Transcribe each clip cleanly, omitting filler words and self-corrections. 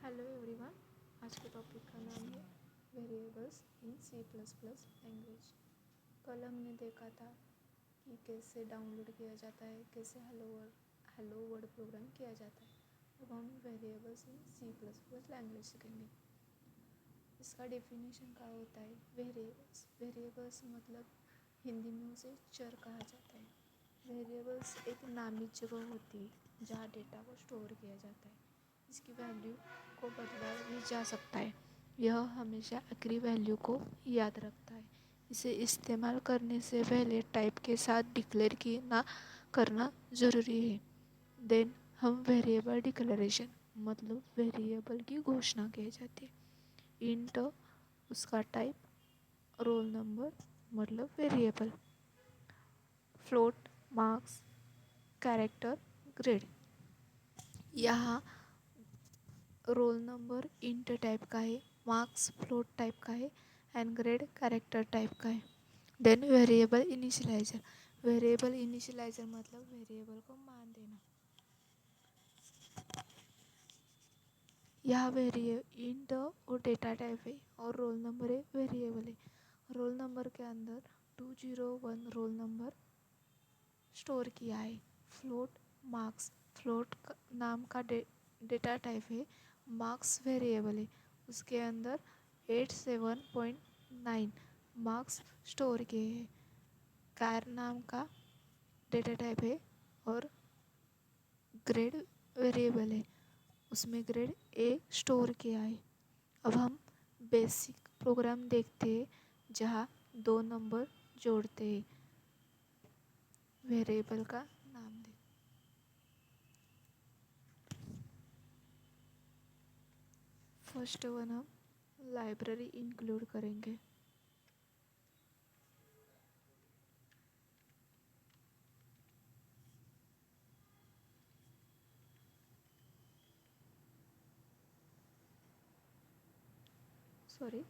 Hello everyone. आज के topic का नाम है variables in C plus plus language. कल हमने देखा था कि कैसे डाउनलोड किया जाता है, कैसे हेलो वर्ड प्रोग्राम किया जाता है। अब हम variables in C plus plus language सीखेंगे। इसका डेफिनेशन क्या होता है? वेरिएबल्स मतलब हिंदी में उसे चर कहा जाता है। वेरिएबल्स एक नामित जगह होती है जहाँ डेटा को स्टोर किया जाता है। इसकी वैल्यू को बदला भी जा सकता है। यह हमेशा आखिरी वैल्यू को याद रखता है। इसे इस्तेमाल करने से पहले टाइप के साथ डिक्लेयर की ना करना ज़रूरी है। देन हम वेरिएबल डिक्लेरेशन मतलब वेरिएबल की घोषणा की जाती है। इंट उसका टाइप, रोल नंबर मतलब variable, float, marks, character, grade. यहाँ रोल नंबर इंट टाइप का है, मार्क्स फ्लोट टाइप का है एंड ग्रेड कैरेक्टर टाइप का है। देन वेरिएबल इनिशियलाइजर मतलब वेरिएबल को मान देना। यह इंट और डेटा टाइप है और रोल नंबर है वेरिएबल है। रोल नंबर के अंदर 201 रोल नंबर स्टोर किया है। फ्लोट मार्क्स, फ्लोट नाम का डेटा टाइप है। मार्क्स वेरिएबल है, उसके अंदर 87.9 मार्क्स स्टोर किए हैं। कार नाम का डेटा टाइप है और ग्रेड वेरिएबल है, उसमें ग्रेड ए स्टोर किया है। अब हम बेसिक प्रोग्राम देखते हैं जहाँ दो नंबर जोड़ते हैं। वेरिएबल का नाम दे। फर्स्ट वन हम लाइब्रेरी इंक्लूड करेंगे। सॉरी,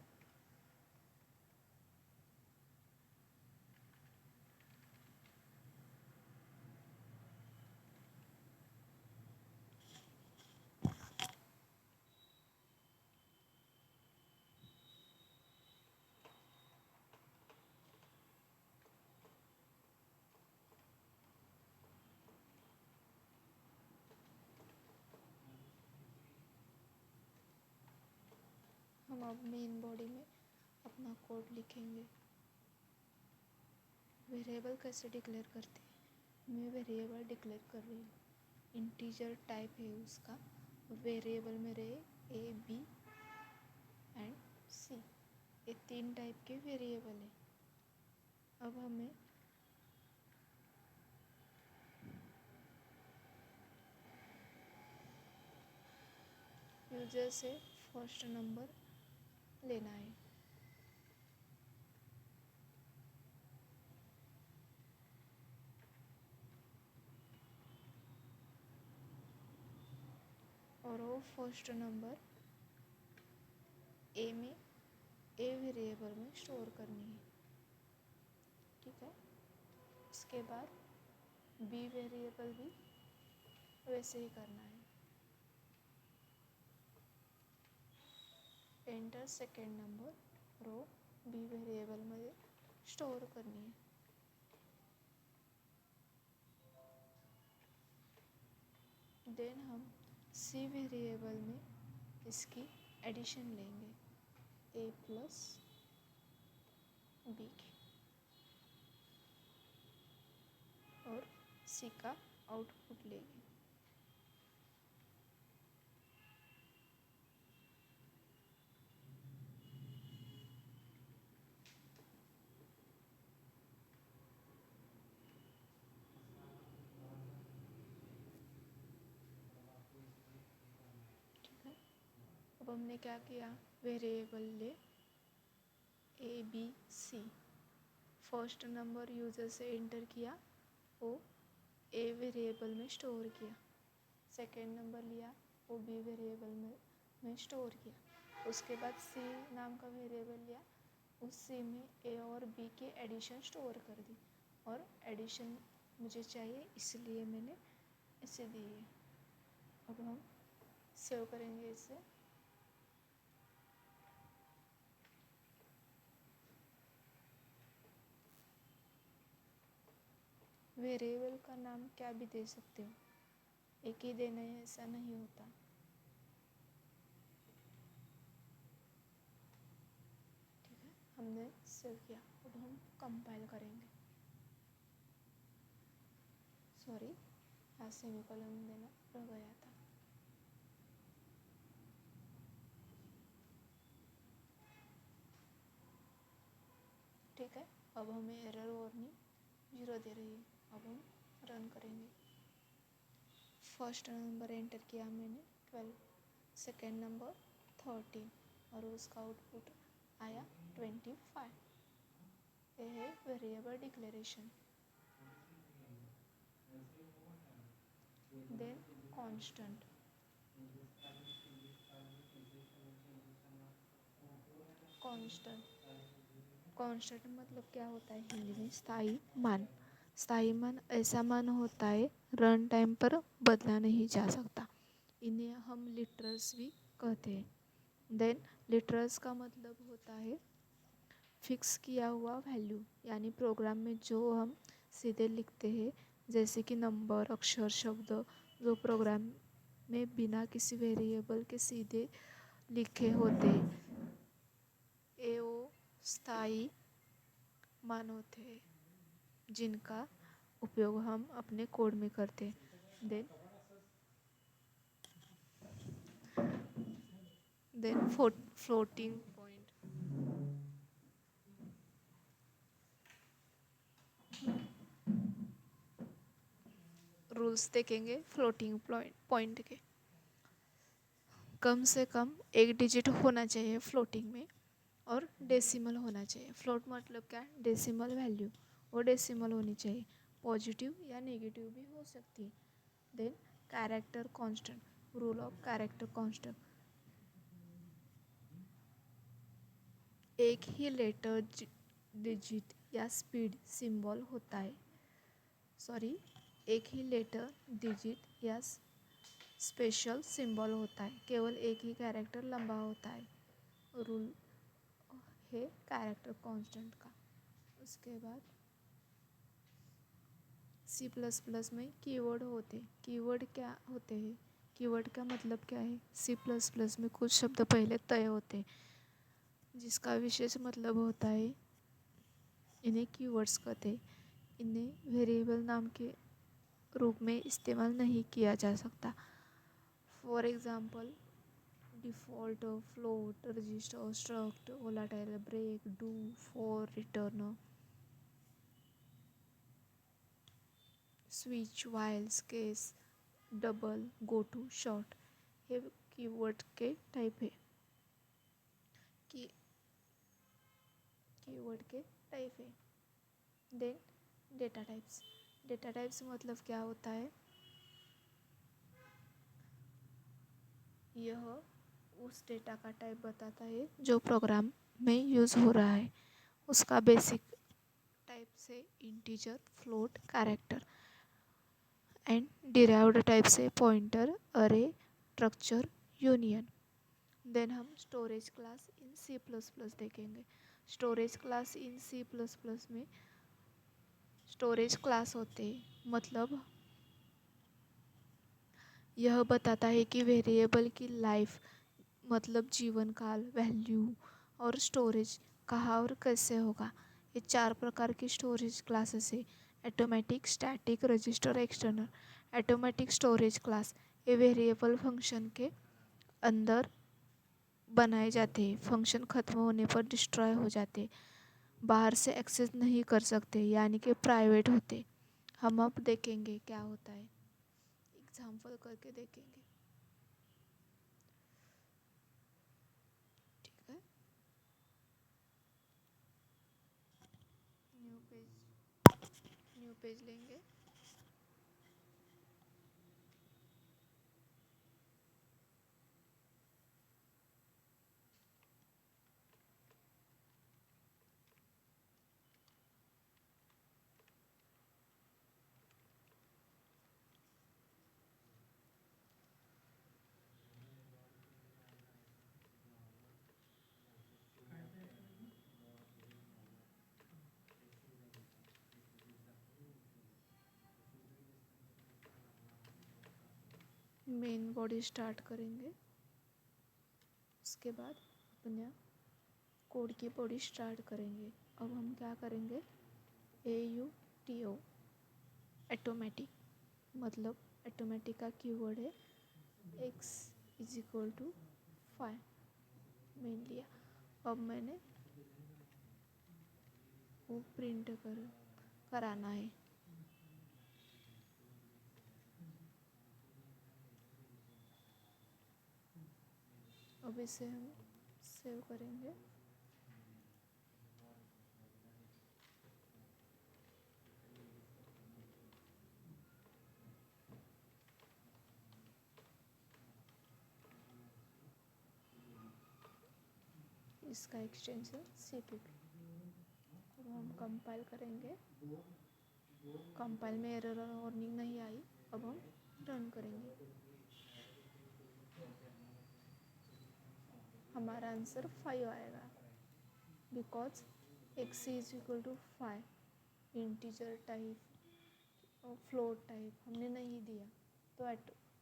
हम अब मेन बॉडी में अपना कोड लिखेंगे। वेरिएबल कैसे डिक्लेयर करते हैं? मैं वेरिएबल डिक्लेयर कर रही हूँ। इंटीजर टाइप है उसका। वेरिएबल में रहे ए, बी एंड सी, ये तीन टाइप के वेरिएबल है। अब हमें यूजर से फर्स्ट नंबर लेना है। और वो फर्स्ट नंबर ए में ए वेरिएबल में स्टोर करनी है। ठीक है। इसके बाद बी वेरिएबल भी वैसे ही करना है। एंटर सेकेंड नंबर रो बी वेरिएबल मध्ये स्टोर करनी है। देन हम सी वेरिएबल में इसकी एडिशन लेंगे, ए प्लस बी की, और सी का आउटपुट लेंगे। ठीक है। अब हमने क्या किया? वेरिएबल ले A B C, first number user से एंटर किया, वो ए वेरिएबल में स्टोर किया। सेकेंड नंबर लिया, वो बी वेरिएबल में स्टोर किया। उसके बाद सी नाम का वेरिएबल लिया, उस सी में ए और बी के एडिशन स्टोर कर दी। और एडिशन मुझे चाहिए इसलिए मैंने इसे दी है। अब हम सेव करेंगे इसे। वेरिएबल का नाम क्या भी दे सकते हो, एक ही देना है ऐसा नहीं होता। ठीक है, हमने सेव किया। अब हम कंपाइल करेंगे। सॉरी, यहाँ सेमीकोलन देना रह गया था। ठीक है, अब हमें एरर वार्निंग 0 दे रही है। अब हम रन करेंगे। फर्स्ट नंबर एंटर किया मैंने 12, सेकेंड नंबर 13 और उसका आउटपुट आया 25। ये है variable declaration. Then constant. Constant constant मतलब क्या होता है हिंदी में? स्थायी मान। स्थायी मान ऐसा मान होता है रन टाइम पर बदला नहीं जा सकता। इन्हें हम लिटरल्स भी कहते हैं। देन लिटरल्स का मतलब होता है फिक्स किया हुआ वैल्यू, यानी प्रोग्राम में जो हम सीधे लिखते हैं, जैसे कि नंबर, अक्षर, शब्द, जो प्रोग्राम में बिना किसी वेरिएबल के सीधे लिखे होते, ये वो स्थायी मान होते हैं जिनका उपयोग हम अपने कोड में करते हैं। Then floating point. रूल्स देखेंगे फ्लोटिंग पॉइंट के। कम से कम एक डिजिट होना चाहिए फ्लोटिंग में और डेसिमल होना चाहिए। फ्लोट मतलब क्या? डेसिमल वैल्यू, वो डेसिमल होनी चाहिए। पॉजिटिव या नेगेटिव भी हो सकती है। Then character constant. Rule of character constant. एक ही लेटर, डिजिट या स्पीड सिंबल होता है। सॉरी, एक ही लेटर, डिजिट या स्पेशल सिंबल होता है। केवल एक ही कैरेक्टर लंबा होता है। रूल है कैरेक्टर कांस्टेंट का। उसके बाद सी प्लस प्लस में कीवर्ड होते। कीवर्ड क्या होते हैं? कीवर्ड का मतलब क्या है? सी प्लस प्लस में कुछ शब्द पहले तय होते जिसका विशेष मतलब होता है, इन्हें कीवर्ड्स कहते हैं। इन्हें वेरिएबल नाम के रूप में इस्तेमाल नहीं किया जा सकता। For example default, float, register, struct, volatile, break, do, for, return, switch, whiles, case, double, go to, short, ये कीवर्ड के टाइप है। की कीवर्ड के टाइप है। Then data types. Data types मतलब क्या होता है? यह उस डेटा का टाइप बताता है जो प्रोग्राम में यूज़ हो रहा है। उसका बेसिक टाइप से integer, float, character and derived type से pointer, array, structure, union. Then हम storage class in C plus plus देखेंगे। Storage class in C plus plus में स्टोरेज क्लास होते हैं, मतलब यह बताता है कि वेरिएबल की लाइफ, मतलब जीवन काल, वैल्यू और स्टोरेज कहाँ और कैसे होगा। ये 4 प्रकार की स्टोरेज क्लासेस है। Automatic, static, register, external. Automatic storage class ये वेरिएबल फंक्शन के अंदर बनाए जाते हैं। फंक्शन ख़त्म होने पर डिस्ट्रॉय हो जाते, बाहर से एक्सेस नहीं कर सकते, यानी कि प्राइवेट होते। हम अब देखेंगे क्या होता है, एग्जाम्पल करके देखेंगे। ठीक है, न्यू पेज लेंगे। मेन बॉडी स्टार्ट करेंगे। उसके बाद अपना कोड की बॉडी स्टार्ट करेंगे। अब हम क्या करेंगे, AUTO ऑटोमेटिक, मतलब ऑटोमेटिक का कीवर्ड है x = 5 मेन लिया। अब मैंने वो प्रिंट कराना है। अब इसे हम सेव करेंगे। इसका एक्सटेंशन CPP। अब हम कंपाइल करेंगे। कंपाइल में एरर वार्निंग नहीं आई। अब हम रन करेंगे। हमारा आंसर 5 आएगा, बिकॉज x = 5 इंटीजर टाइप और फ्लोट टाइप हमने नहीं दिया, तो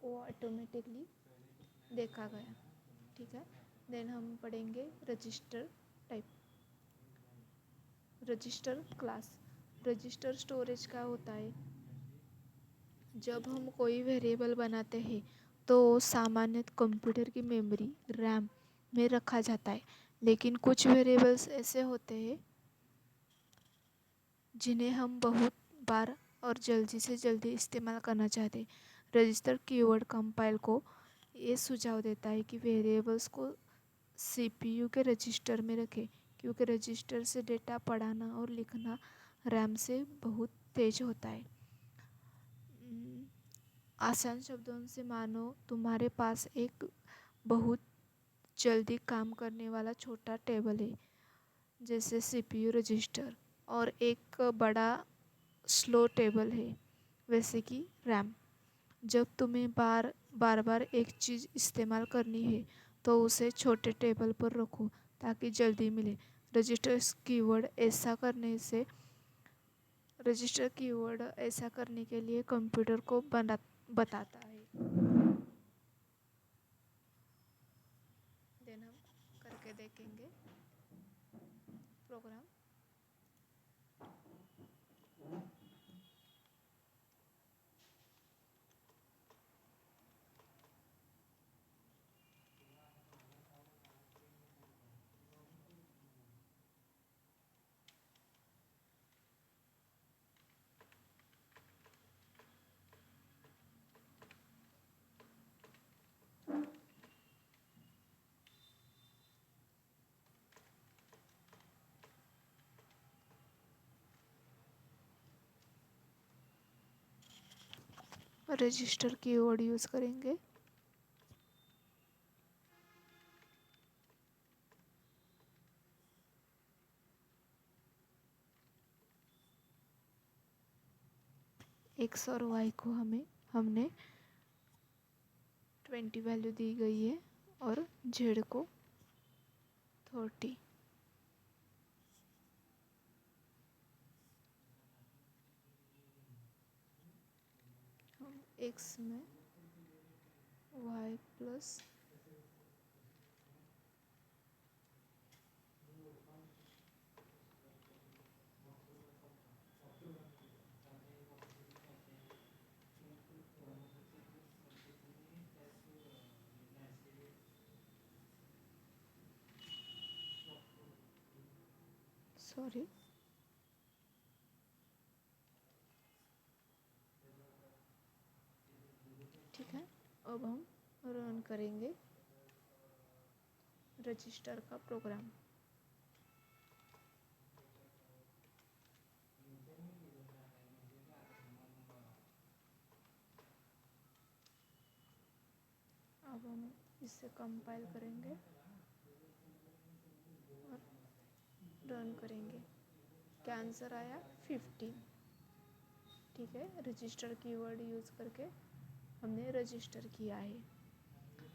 वो ऑटोमेटिकली देखा गया। ठीक है। देन हम पढ़ेंगे register type. Register class. Register storage का होता है, जब हम कोई वेरिएबल बनाते हैं तो सामान्यतः कंप्यूटर की मेमोरी रैम में रखा जाता है, लेकिन कुछ वेरिएबल्स ऐसे होते हैं जिन्हें हम बहुत बार और जल्दी से जल्दी इस्तेमाल करना चाहते हैं। रजिस्टर कीवर्ड कंपाइल को ये सुझाव देता है कि वेरिएबल्स को CPU के रजिस्टर में रखें, क्योंकि रजिस्टर से डेटा पढ़ना और लिखना रैम से बहुत तेज होता है। आसान शब्दों से मानो तुम्हारे पास एक बहुत जल्दी काम करने वाला छोटा टेबल है, जैसे CPU रजिस्टर, और एक बड़ा स्लो टेबल है, वैसे कि रैम। जब तुम्हें बार बार एक चीज़ इस्तेमाल करनी है तो उसे छोटे टेबल पर रखो ताकि जल्दी मिले। रजिस्टर कीवर्ड ऐसा करने के लिए कंप्यूटर को बताता है। देन हम करके देखेंगे प्रोग्राम। रजिस्टर कीवर्ड यूज़ करेंगे। x और y को हमने 20 वैल्यू दी गई है और z को 30। हम x में y प्लस सॉरी ठीक है। अब हम रन करेंगे रजिस्टर का प्रोग्राम। अब हम इसे कंपाइल करेंगे और रन करेंगे। क्या आंसर आया? 15। ठीक है, रजिस्टर कीवर्ड यूज़ करके हमने रजिस्टर किया है।